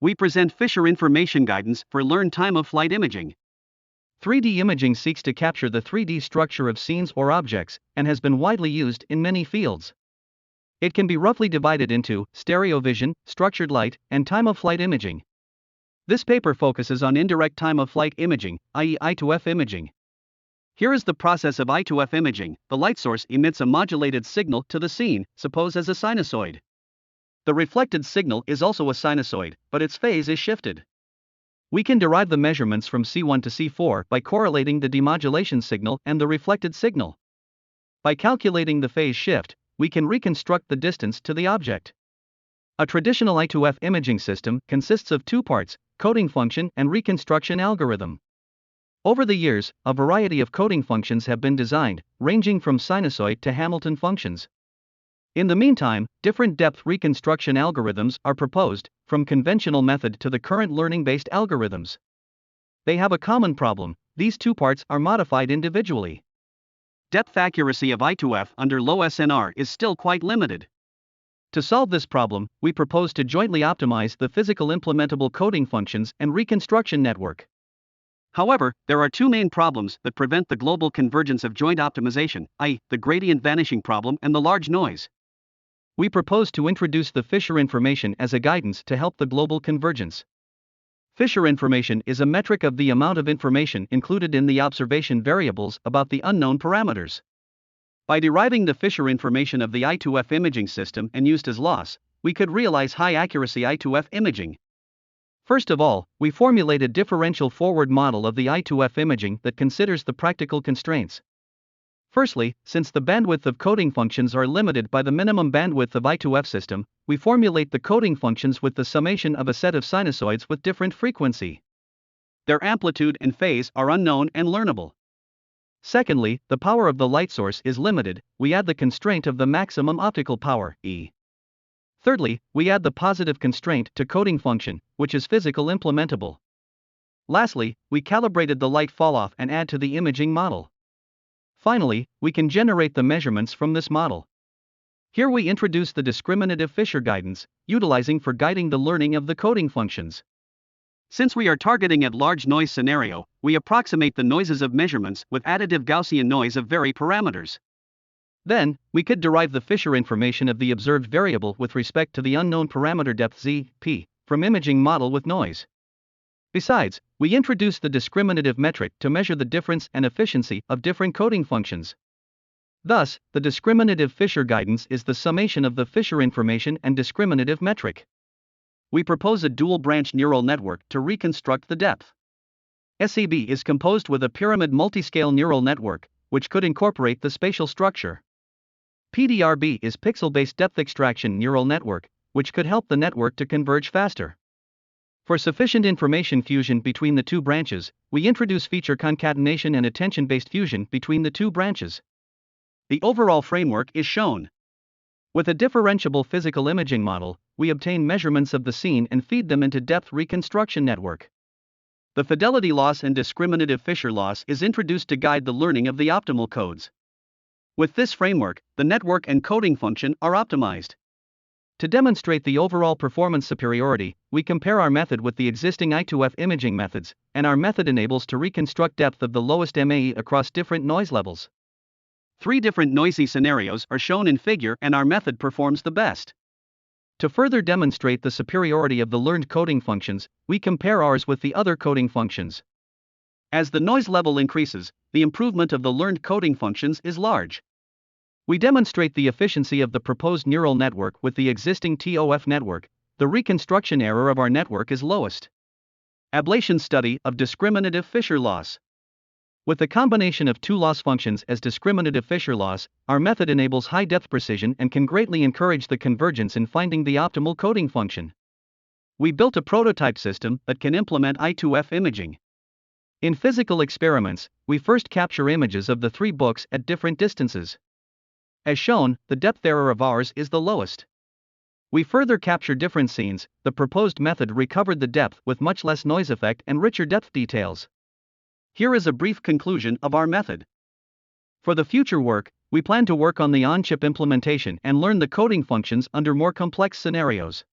we present Fisher Information Guidance for Learn Time-of-Flight Imaging. 3D imaging seeks to capture the 3D structure of scenes or objects, and has been widely used in many fields. It can be roughly divided into stereo vision, structured light, and time-of-flight imaging. This paper focuses on indirect time-of-flight imaging, i.e. I2F imaging. Here is the process of I2F imaging. The light source emits a modulated signal to the scene, suppose as a sinusoid. The reflected signal is also a sinusoid, but its phase is shifted. We can derive the measurements from C1 to C4 by correlating the demodulation signal and the reflected signal. By calculating the phase shift, we can reconstruct the distance to the object. A traditional I2F imaging system consists of two parts, coding function and reconstruction algorithm. Over the years, a variety of coding functions have been designed, ranging from sinusoid to Hamilton functions. In the meantime, different depth reconstruction algorithms are proposed, from conventional method to the current learning-based algorithms. They have a common problem: these two parts are modified individually. Depth accuracy of I2F under low SNR is still quite limited. To solve this problem, we propose to jointly optimize the physical implementable coding functions and reconstruction network. However, there are two main problems that prevent the global convergence of joint optimization, i.e., the gradient vanishing problem and the large noise. We propose to introduce the Fisher information as a guidance to help the global convergence. Fisher information is a metric of the amount of information included in the observation variables about the unknown parameters. By deriving the Fisher information of the I2F imaging system and used as loss, we could realize high-accuracy I2F imaging. First of all, we formulate a differential forward model of the I2F imaging that considers the practical constraints. Firstly, since the bandwidth of coding functions are limited by the minimum bandwidth of I2F system, we formulate the coding functions with the summation of a set of sinusoids with different frequency. Their amplitude and phase are unknown and learnable. Secondly, the power of the light source is limited. We add the constraint of the maximum optical power, E. Thirdly, we add the positive constraint to coding function, which is physical implementable. Lastly, we calibrated the light falloff and add to the imaging model. Finally, we can generate the measurements from this model. Here we introduce the discriminative Fisher guidance, utilizing for guiding the learning of the coding functions. Since we are targeting at large noise scenario, we approximate the noises of measurements with additive Gaussian noise of vary parameters. Then, we could derive the Fisher information of the observed variable with respect to the unknown parameter depth z, p, from imaging model with noise. Besides, we introduce the discriminative metric to measure the difference and efficiency of different coding functions. Thus, the discriminative Fisher guidance is the summation of the Fisher information and discriminative metric. We propose a dual-branch neural network to reconstruct the depth. SEB is composed with a pyramid multiscale neural network, which could incorporate the spatial structure. PDRB is pixel-based depth extraction neural network, which could help the network to converge faster. For sufficient information fusion between the two branches, we introduce feature concatenation and attention-based fusion between the two branches. The overall framework is shown. With a differentiable physical imaging model, we obtain measurements of the scene and feed them into depth reconstruction network. The fidelity loss and discriminative Fisher loss is introduced to guide the learning of the optimal codes. With this framework, the network and coding function are optimized. To demonstrate the overall performance superiority, we compare our method with the existing I2F imaging methods, and our method enables to reconstruct depth of the lowest MAE across different noise levels. 3 different noisy scenarios are shown in figure and our method performs the best. To further demonstrate the superiority of the learned coding functions, we compare ours with the other coding functions. As the noise level increases, the improvement of the learned coding functions is large. We demonstrate the efficiency of the proposed neural network with the existing TOF network. The reconstruction error of our network is lowest. Ablation study of discriminative Fisher loss. With the combination of two loss functions as discriminative Fisher loss, our method enables high depth precision and can greatly encourage the convergence in finding the optimal coding function. We built a prototype system that can implement I2F imaging. In physical experiments, we first capture images of the 3 books at different distances. As shown, the depth error of ours is the lowest. We further capture different scenes. The proposed method recovered the depth with much less noise effect and richer depth details. Here is a brief conclusion of our method. For the future work, we plan to work on the on-chip implementation and learn the coding functions under more complex scenarios.